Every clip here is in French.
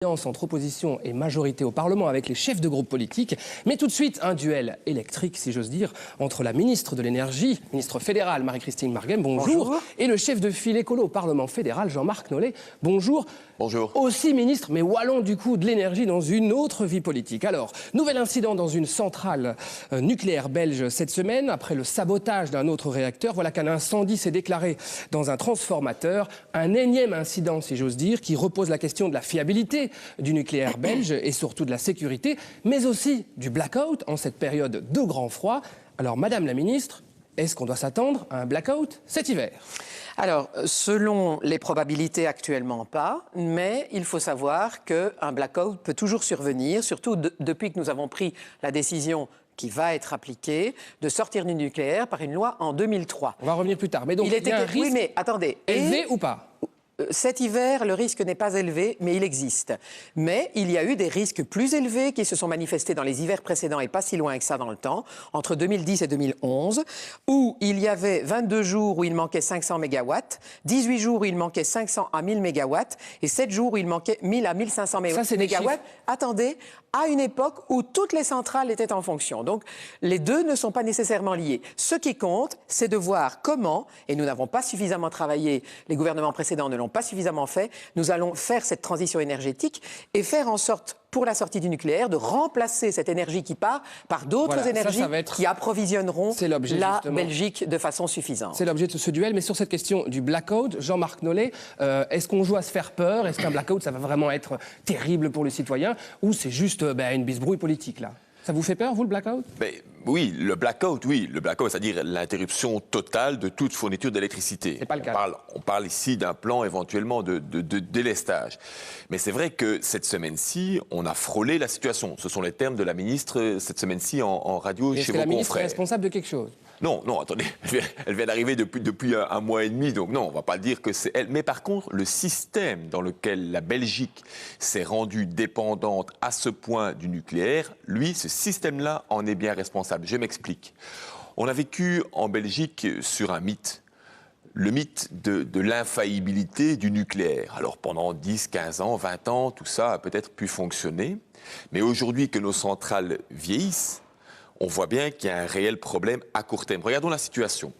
Entre opposition et majorité au Parlement avec les chefs de groupe politiques. Mais tout de suite, un duel électrique, si j'ose dire, entre la ministre de l'Énergie, ministre fédérale Marie-Christine Marguem, bonjour, et le chef de file écolo au Parlement fédéral, Jean-Marc Nollet, bonjour. Bonjour. Aussi ministre, mais wallon du coup de l'énergie dans une autre vie politique. Alors, nouvel incident dans une centrale nucléaire belge cette semaine, après le sabotage d'un autre réacteur. Voilà qu'un incendie s'est déclaré dans un transformateur. Un énième incident, si j'ose dire, qui repose la question de la fiabilité du nucléaire belge et surtout de la sécurité, mais aussi du blackout en cette période de grand froid. Alors, Madame la Ministre, est-ce qu'on doit s'attendre à un blackout cet hiver ? Alors, selon les probabilités actuellement pas, mais il faut savoir qu'un blackout peut toujours survenir, surtout depuis que nous avons pris la décision qui va être appliquée de sortir du nucléaire par une loi en 2003. On va revenir plus tard. Mais donc, il y a un risque mais attendez, élevé ou pas ? Cet hiver, le risque n'est pas élevé, mais il existe. Mais il y a eu des risques plus élevés qui se sont manifestés dans les hivers précédents et pas si loin que ça dans le temps, entre 2010 et 2011, où il y avait 22 jours où il manquait 500 mégawatts, 18 jours où il manquait 500 à 1000 mégawatts et 7 jours où il manquait 1000 à 1500 mégawatts. Attendez, à une époque où toutes les centrales étaient en fonction. Donc, les deux ne sont pas nécessairement liés. Ce qui compte, c'est de voir comment, et nous n'avons pas suffisamment travaillé, les gouvernements précédents ne l'ont pas suffisamment fait, nous allons faire cette transition énergétique et faire en sorte, pour la sortie du nucléaire, de remplacer cette énergie qui part par d'autres énergies qui approvisionneront la Belgique de façon suffisante. C'est l'objet de ce duel, mais sur cette question du blackout, Jean-Marc Nollet, est-ce qu'on joue à se faire peur ? Est-ce qu'un blackout, ça va vraiment être terrible pour les citoyens ? Ou c'est juste une bisbrouille politique, là ? Ça vous fait peur, vous, le blackout ? Oui, le blackout, c'est-à-dire l'interruption totale de toute fourniture d'électricité. C'est pas le cas. On parle ici d'un plan éventuellement de délestage. Mais c'est vrai que cette semaine-ci, on a frôlé la situation. Ce sont les termes de la ministre cette semaine-ci en radio chez vos confrères. Est-ce que la ministre est responsable de quelque chose ? Non, attendez, elle vient d'arriver depuis un mois et demi, donc non, on ne va pas dire que c'est elle. Mais par contre, le système dans lequel la Belgique s'est rendue dépendante à ce point du nucléaire, lui, ce système-là en est bien responsable. Je m'explique. On a vécu en Belgique sur un mythe. Le mythe de l'infaillibilité du nucléaire. Alors pendant 10, 15 ans, 20 ans, tout ça a peut-être pu fonctionner. Mais aujourd'hui que nos centrales vieillissent, on voit bien qu'il y a un réel problème à court terme. Regardons la situation.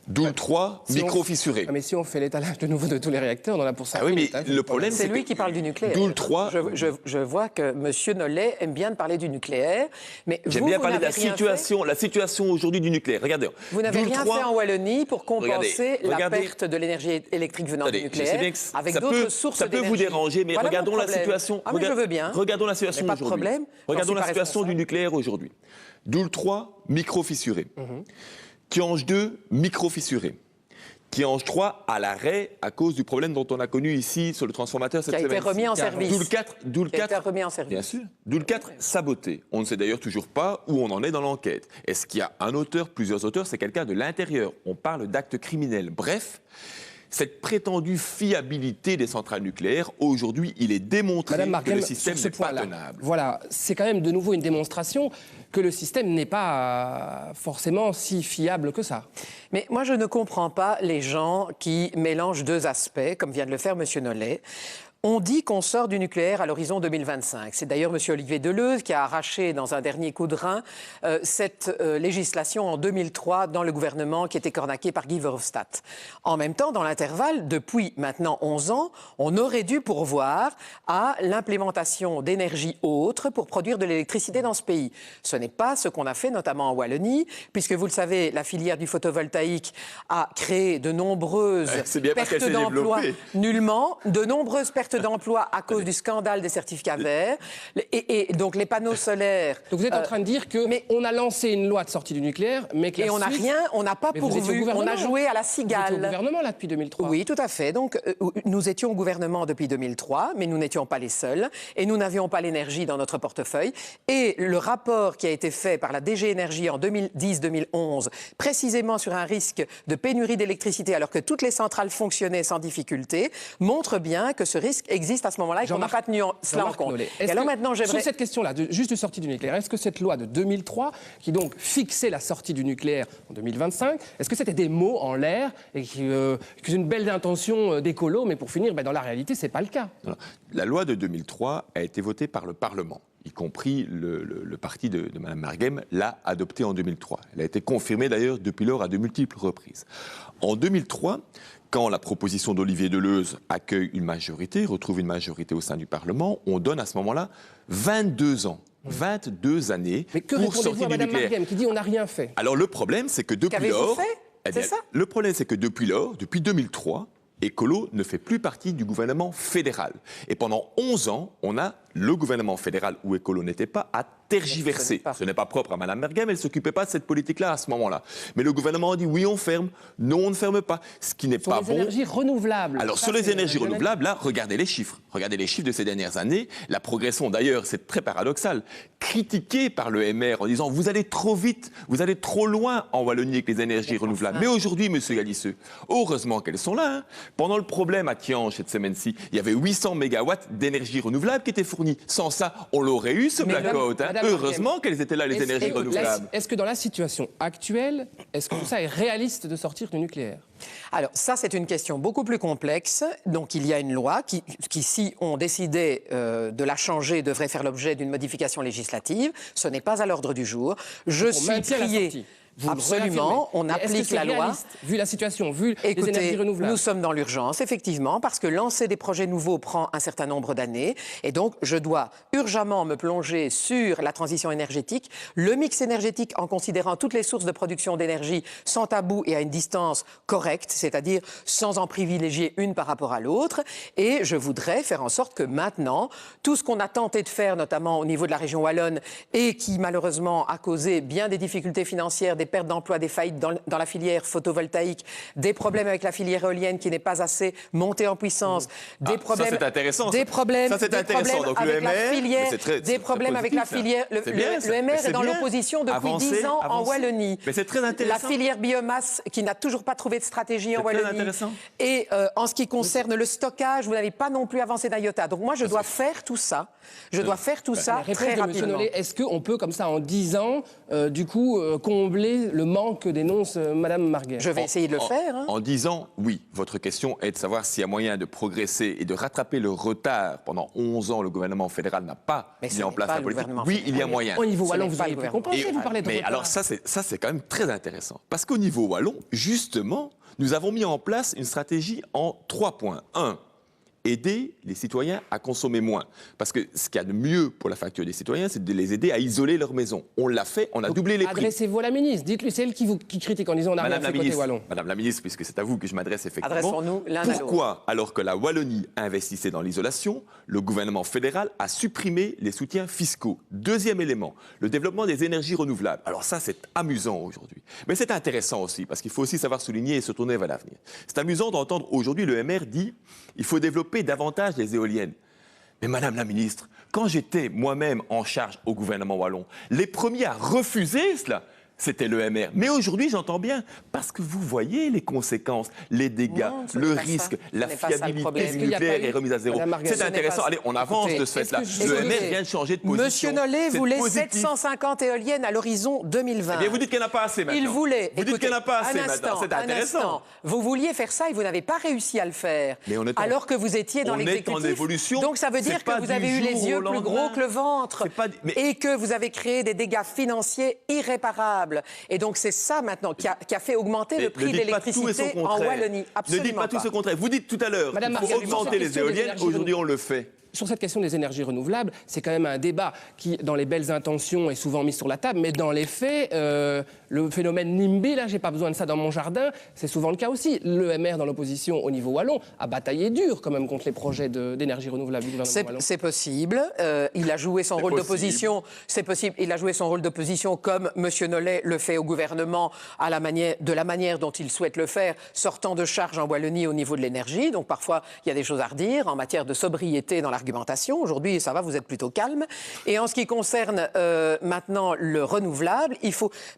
Doule 3, micro-fissuré. Mais si on fait l'étalage de nouveau de tous les réacteurs, on en a pour ça. Ah oui, mais le problème, c'est lui qui parle du nucléaire. Doule 3. Je vois que M. Nollet aime bien parler du nucléaire, mais j'aime bien parler de la situation aujourd'hui du nucléaire. Regardez. Vous n'avez rien fait en Wallonie pour compenser la perte de l'énergie électrique venant du nucléaire avec d'autres sources d'énergie. Ça peut vous déranger, mais regardons la situation. Ah, mais je veux bien. Regardons la situation aujourd'hui. Pas de problème. Regardons la situation du nucléaire aujourd'hui. Doule 3, micro-fissuré. Tihange 2, micro-fissuré. Tihange 3 à l'arrêt à cause du problème dont on a connu ici sur le transformateur cette semaine. Qui a été remis en service. Doule 4 remis en service. Bien sûr. Doule 4 saboté. On ne sait d'ailleurs toujours pas où on en est dans l'enquête. Est-ce qu'il y a un auteur, plusieurs auteurs ? C'est quelqu'un de l'intérieur. On parle d'actes criminels. Bref, cette prétendue fiabilité des centrales nucléaires, aujourd'hui, il est démontré que le système n'est pas tenable. Voilà, c'est quand même de nouveau une démonstration que le système n'est pas forcément si fiable que ça. Mais moi, je ne comprends pas les gens qui mélangent deux aspects, comme vient de le faire M. Nollet. On dit qu'on sort du nucléaire à l'horizon 2025. C'est d'ailleurs M. Olivier Deleuze qui a arraché dans un dernier coup de rein cette législation en 2003 dans le gouvernement qui était cornaqué par Guy Verhofstadt. En même temps, dans l'intervalle, depuis maintenant 11 ans, on aurait dû pourvoir à l'implémentation d'énergies autres pour produire de l'électricité dans ce pays. Ce n'est pas ce qu'on a fait, notamment en Wallonie, puisque vous le savez, la filière du photovoltaïque a créé de nombreuses pertes d'emplois, nullement, de nombreuses pertes d'emplois à cause du scandale des certificats verts et donc les panneaux solaires. Donc vous êtes en train de dire qu'on a lancé une loi de sortie du nucléaire, mais que on n'a pas pourvu, on a joué à la cigale. Vous étiez au gouvernement là depuis 2003. Oui, tout à fait. Donc nous étions au gouvernement depuis 2003, mais nous n'étions pas les seuls et nous n'avions pas l'énergie dans notre portefeuille. Et le rapport qui a été fait par la DG Énergie en 2010-2011, précisément sur un risque de pénurie d'électricité alors que toutes les centrales fonctionnaient sans difficulté, montre bien que ce risque risque existe à ce moment-là et qu'on n'a pas tenu cela en compte. Nollet, Et alors maintenant, sur cette question-là, juste de sortie du nucléaire, est-ce que cette loi de 2003, qui donc fixait la sortie du nucléaire en 2025, est-ce que c'était des mots en l'air et que c'est une belle intention d'écolo, mais pour finir, dans la réalité, c'est pas le cas. Alors, la loi de 2003 a été votée par le Parlement, y compris le parti de Mme Marguem l'a adoptée en 2003. Elle a été confirmée d'ailleurs depuis lors à de multiples reprises. En 2003, quand la proposition d'Olivier Deleuze accueille une majorité, retrouve une majorité au sein du Parlement, on donne à ce moment-là 22 ans. 22 années mais que pour sortir à du Mme nucléaire. Marguem qui dit on n'a rien fait? Alors le problème, c'est que depuis lors... C'est ça ? Le problème, c'est que depuis lors, depuis 2003, Écolo ne fait plus partie du gouvernement fédéral. Et pendant 11 ans, on a le gouvernement fédéral où Écolo n'était pas à tergiverser. Ce n'est pas propre à Mme Marguem, elle ne s'occupait pas de cette politique-là à ce moment-là. Mais le gouvernement a dit oui, on ferme, non, on ne ferme pas. Ce qui n'est pas bon. Sur les énergies renouvelables. Alors sur les énergies renouvelables, là, regardez les chiffres. Regardez les chiffres de ces dernières années. La progression, d'ailleurs, c'est très paradoxal, critiquée par le MR en disant vous allez trop vite, vous allez trop loin en Wallonie avec les énergies renouvelables. Mais aujourd'hui, monsieur Galisseu, heureusement qu'elles sont là. Hein. Pendant le problème à Tihange cette semaine-ci, il y avait 800 mégawatts d'énergie renouvelable qui étaient fournis. Sans ça, on l'aurait eu, ce blackout. Hein. Heureusement qu'elles étaient là, les énergies renouvelables. Est-ce que dans la situation actuelle, est-ce que tout ça est réaliste de sortir du nucléaire? Alors ça, c'est une question beaucoup plus complexe. Donc il y a une loi qui si on décidait de la changer, devrait faire l'objet d'une modification législative. Ce n'est pas à l'ordre du jour. Je suis prié... Absolument, on applique la loi. Vu la situation, vu les énergies renouvelables. Nous sommes dans l'urgence, effectivement, parce que lancer des projets nouveaux prend un certain nombre d'années. Et donc, je dois urgemment me plonger sur la transition énergétique, le mix énergétique en considérant toutes les sources de production d'énergie sans tabou et à une distance correcte, c'est-à-dire sans en privilégier une par rapport à l'autre. Et je voudrais faire en sorte que maintenant, tout ce qu'on a tenté de faire, notamment au niveau de la région wallonne, et qui malheureusement a causé bien des difficultés financières, des pertes d'emplois, des faillites dans la filière photovoltaïque, des problèmes avec la filière éolienne qui n'est pas assez montée en puissance, des problèmes... Ça, c'est intéressant. Des problèmes, ça, c'est intéressant. Donc, avec le MR, la filière, des problèmes avec la filière... Le MR est dans l'opposition depuis 10 ans en Wallonie. Mais c'est très intéressant. La filière biomasse qui n'a toujours pas trouvé de stratégie en Wallonie. Et en ce qui concerne le stockage, vous n'avez pas non plus avancé d'un iota. Donc moi, je dois faire tout ça. Je dois faire tout ça très rapidement. Est-ce qu'on peut, comme ça, en 10 ans, du coup, combler le manque que dénonce Mme Marguem? Je vais essayer de le faire. Hein. En 10 ans, oui. Votre question est de savoir s'il y a moyen de progresser et de rattraper le retard. Pendant 11 ans, le gouvernement fédéral n'a pas mis en place la politique. Oui, il y a moyen. Au niveau wallon, vous avez pu compenser, vous parlez de retard. Mais alors ça, c'est quand même très intéressant. Parce qu'au niveau wallon, justement, nous avons mis en place une stratégie en 3 points. 1. Aider les citoyens à consommer moins. Parce que ce qu'il y a de mieux pour la facture des citoyens, c'est de les aider à isoler leur maison. On l'a fait, on a doublé les prix. Adressez-vous à la ministre. Dites-lui, c'est elle qui critique en disant on a rien fait côté wallon. Madame la ministre, puisque c'est à vous que je m'adresse effectivement. Adressons-nous l'un à l'autre. Pourquoi, alors que la Wallonie investissait dans l'isolation, le gouvernement fédéral a supprimé les soutiens fiscaux? Deuxième élément, le développement des énergies renouvelables. Alors ça, c'est amusant aujourd'hui. Mais c'est intéressant aussi, parce qu'il faut aussi savoir souligner et se tourner vers l'avenir. C'est amusant d'entendre aujourd'hui le MR dire il faut développer davantage les éoliennes. Mais Madame la ministre, quand j'étais moi-même en charge au gouvernement wallon, les premiers à refuser cela, c'était le MR. Mais aujourd'hui, j'entends bien, parce que vous voyez les conséquences, les dégâts, le risque, la fiabilité du nucléaire est remise à zéro. C'est intéressant. Allez, on avance de ce fait-là. Le MR vient de changer de position. Monsieur Nollet voulait 750 éoliennes à l'horizon 2020. Eh bien, vous dites qu'il n'y en a pas assez maintenant. Il voulait. Vous dites qu'il n'y en a pas assez maintenant. C'est intéressant. Vous vouliez faire ça et vous n'avez pas réussi à le faire. Alors que vous étiez dans l'exécutif. On est en évolution. Donc ça veut dire que vous avez eu les yeux plus gros que le ventre. Et que vous avez créé des dégâts financiers irréparables. Et donc c'est ça maintenant qui a fait augmenter le prix de l'électricité en Wallonie. Absolument ne dites pas tout ce contraire. Vous dites tout à l'heure qu'il faut augmenter les éoliennes. Aujourd'hui, on le fait. Sur cette question des énergies renouvelables, c'est quand même un débat qui, dans les belles intentions, est souvent mis sur la table, mais dans les faits, le phénomène NIMBY, là, j'ai pas besoin de ça dans mon jardin, c'est souvent le cas aussi. Le MR, dans l'opposition au niveau wallon, a bataillé dur quand même contre les projets d'énergie renouvelable du gouvernement wallon. C'est possible. Il a joué son rôle d'opposition. C'est possible. Il a joué son rôle d'opposition comme M. Nollet le fait au gouvernement de la manière dont il souhaite le faire, sortant de charge en Wallonie au niveau de l'énergie. Donc parfois, il y a des choses à redire en matière de sobriété dans la argumentation. Aujourd'hui, ça va, vous êtes plutôt calme. Et en ce qui concerne maintenant le renouvelable,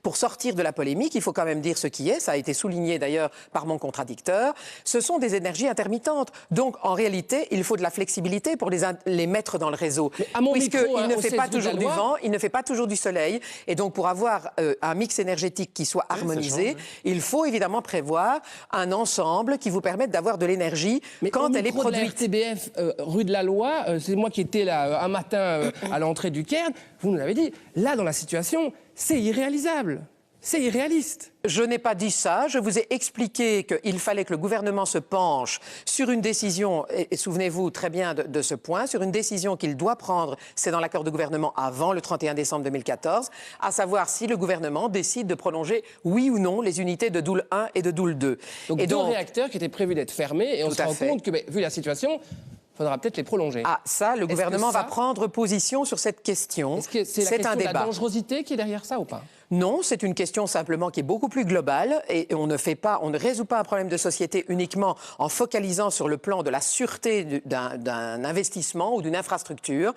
pour sortir de la polémique, il faut quand même dire ce qui est. Ça a été souligné d'ailleurs par mon contradicteur. Ce sont des énergies intermittentes. Donc, en réalité, il faut de la flexibilité pour les mettre dans le réseau. Puisqu'il ne fait pas toujours du vent, il ne fait pas toujours du soleil. Et donc, pour avoir un mix énergétique qui soit harmonisé, il faut évidemment prévoir un ensemble qui vous permette d'avoir de l'énergie quand elle est produite. De la RTBF, rue de la Loi, c'est moi qui étais là un matin à l'entrée du Cairn, vous nous l'avez dit, là dans la situation, c'est irréalisable. C'est irréaliste. Je n'ai pas dit ça. Je vous ai expliqué qu'il fallait que le gouvernement se penche sur une décision, et souvenez-vous très bien de ce point, sur une décision qu'il doit prendre, c'est dans l'accord de gouvernement avant le 31 décembre 2014, à savoir si le gouvernement décide de prolonger, oui ou non, les unités de Doel 1 et de Doel 2. Donc deux réacteurs qui étaient prévus d'être fermés, et on se rend compte que, vu la situation, il faudra peut-être les prolonger. Ah, ça, le gouvernement va prendre position sur cette question. Est-ce que c'est un débat. La dangerosité qui est derrière ça ou pas? Non, c'est une question simplement qui est beaucoup plus globale et on ne résout pas un problème de société uniquement en focalisant sur le plan de la sûreté d'un investissement ou d'une infrastructure,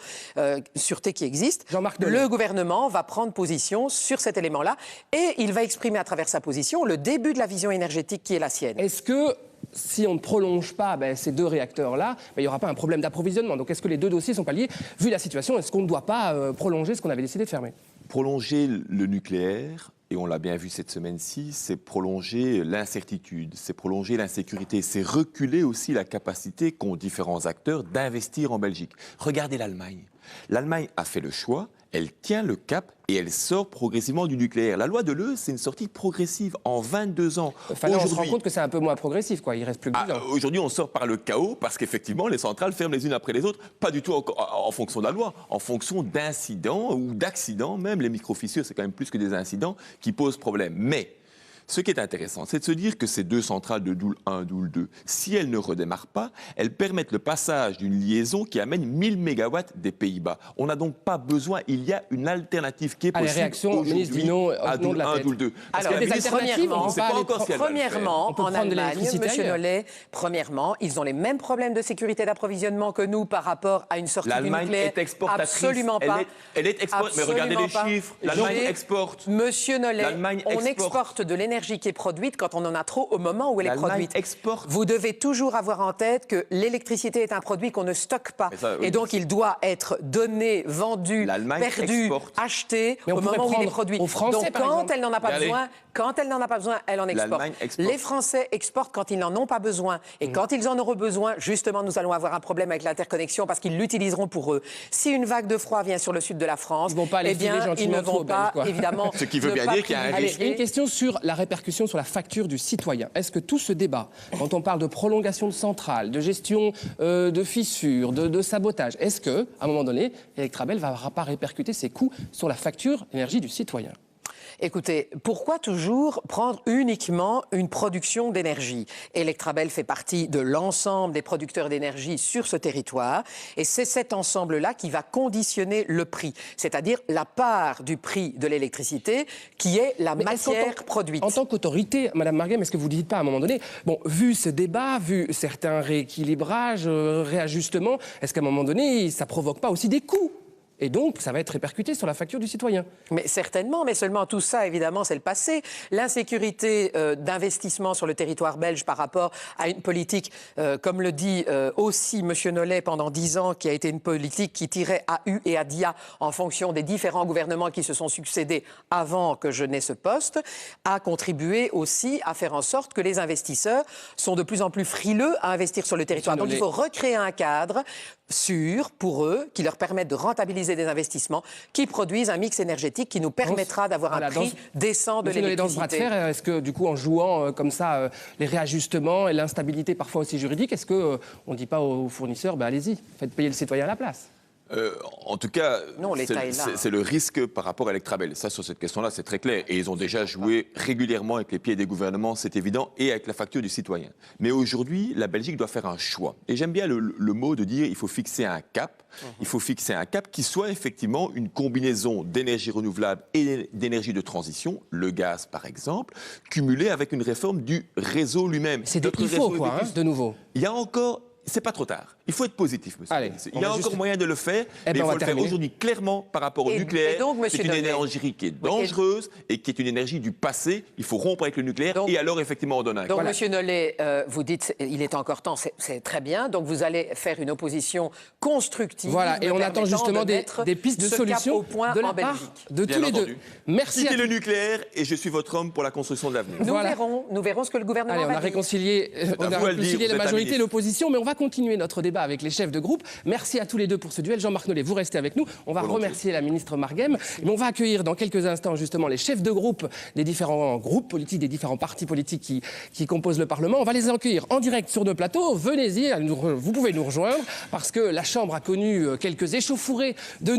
sûreté qui existe. Le gouvernement va prendre position sur cet élément-là et il va exprimer à travers sa position le début de la vision énergétique qui est la sienne. Est-ce que si on ne prolonge pas ces deux réacteurs-là, il n'y aura pas un problème d'approvisionnement? Donc est-ce que les deux dossiers sont pas liés? Vu la situation, est-ce qu'on ne doit pas prolonger ce qu'on avait décidé de fermer? Prolonger le nucléaire, et on l'a bien vu cette semaine-ci, c'est prolonger l'incertitude, c'est prolonger l'insécurité, c'est reculer aussi la capacité qu'ont différents acteurs d'investir en Belgique. Regardez l'Allemagne. L'Allemagne a fait le choix, elle tient le cap et elle sort progressivement du nucléaire. La loi de l'Eure, c'est une sortie progressive en 22 ans. On se rend compte que c'est un peu moins progressif, quoi. Il reste plus que 10 ans. Aujourd'hui, on sort par le chaos parce qu'effectivement, les centrales ferment les unes après les autres, pas du tout en fonction de la loi, en fonction d'incidents ou d'accidents. Même les micro-fissures, c'est quand même plus que des incidents qui posent problème. Mais ce qui est intéressant, c'est de se dire que ces deux centrales de Doel 1 et Doel 2, si elles ne redémarrent pas, elles permettent le passage d'une liaison qui amène 1000 MW des Pays-Bas. On n'a donc pas besoin, il y a une alternative qui est possible réaction, ministre Vino, à Doel 1 et Doel 2. Alors, premièrement, en Allemagne, monsieur Nollet, ils ont les mêmes problèmes de sécurité d'approvisionnement que nous par rapport à une sortie du nucléaire. L'Allemagne est exportatrice. Absolument pas. Elle est exportatrice. Mais regardez les chiffres. L'Allemagne exporte. Monsieur Nollet, on exporte de l'énergie qui est produite quand on en a trop au moment où elle est produite. Exporte. Vous devez toujours avoir en tête que l'électricité est un produit qu'on ne stocke pas. Et donc, il doit être donné, vendu, perdu, acheté au moment où il est produit. Donc, quand elle n'en a pas besoin, elle en exporte. Les Français exportent quand ils n'en ont pas besoin. Et quand ils en auront besoin, justement, nous allons avoir un problème avec l'interconnexion parce qu'ils l'utiliseront pour eux. Si une vague de froid vient sur le sud de la France, ils ne vont pas, évidemment... Ce qui veut bien dire qu'il y a un risque. Une question sur la répercussion sur la facture du citoyen. Est-ce que tout ce débat, quand on parle de prolongation de centrales, de gestion de fissures, de sabotage, est-ce qu'à un moment donné, Electrabel ne va pas répercuter ses coûts sur la facture d'énergie du citoyen ? Écoutez, pourquoi toujours prendre uniquement une production d'énergie? Electrabel fait partie de l'ensemble des producteurs d'énergie sur ce territoire et c'est cet ensemble-là qui va conditionner le prix, c'est-à-dire la part du prix de l'électricité qui est la matière produite. En tant qu'autorité, Madame Marguem, est-ce que vous ne dites pas à un moment donné, vu ce débat, vu certains rééquilibrages, réajustements, est-ce qu'à un moment donné, ça ne provoque pas aussi des coûts ? Et donc, ça va être répercuté sur la facture du citoyen. Mais certainement, mais seulement tout ça, évidemment, c'est le passé. L'insécurité d'investissement sur le territoire belge par rapport à une politique, comme le dit aussi M. Nollet pendant 10 ans, qui a été une politique qui tirait à U et à DIA en fonction des différents gouvernements qui se sont succédés avant que je n'ai ce poste, a contribué aussi à faire en sorte que les investisseurs sont de plus en plus frileux à investir sur le territoire. Donc il faut recréer un cadre sûr pour eux, qui leur permettent de rentabiliser des investissements, qui produisent un mix énergétique qui nous permettra d'avoir un prix décent de l'électricité. Dans ce bras de fer, est-ce que du coup, en jouant comme ça les réajustements et l'instabilité parfois aussi juridique, est-ce qu'on ne dit pas aux fournisseurs, allez-y, faites payer le citoyen à la place? En tout cas, c'est le risque par rapport à Electrabel. Ça, sur cette question-là, c'est très clair. Et ils ont déjà joué régulièrement avec les pieds des gouvernements, c'est évident, et avec la facture du citoyen. Mais aujourd'hui, la Belgique doit faire un choix. Et j'aime bien le mot de dire il faut fixer un cap. Il faut fixer un cap qui soit effectivement une combinaison d'énergie renouvelable et d'énergie de transition, le gaz par exemple, cumulée avec une réforme du réseau lui-même. C'est il faut, quoi, de nouveau. Il y a encore... c'est pas trop tard. Il faut être positif, monsieur. Allez, Il y a encore moyen de le faire, mais il on faut va le faire terminer. aujourd'hui clairement par rapport au Et nucléaire. donc, monsieur C'est une Nollet. énergie qui est dangereuse et qui est une énergie du passé. Il faut rompre avec le nucléaire Donc- et alors effectivement on donne un Donc, coup. Monsieur Nollet, vous dites il est encore temps, c'est très bien. Donc, vous allez faire une opposition constructive. Voilà, et me on attend permettant justement de mettre des pistes de ce cap solution au point de la en part Belgique. de Bien tous les deux. entendu. Merci à Quittez tous. le nucléaire et je suis votre homme pour la construction de l'avenir. Nous Voilà. verrons ce que le gouvernement Allez, on va a dire. réconcilié, à vous à le dire, vous la êtes majorité et ministre. l'opposition, mais on va continuer notre débat avec les chefs de groupe. Merci à tous les deux pour ce duel. Jean-Marc Nollet, vous restez avec nous. On va Volontiers. remercier la ministre Marguem. Mais on va accueillir dans quelques instants justement les chefs de groupe des différents groupes politiques, des différents partis politiques qui composent le Parlement. On va les accueillir en direct sur nos plateaux. Venez-y, vous pouvez nous rejoindre parce que la Chambre a connu quelques échauffourées de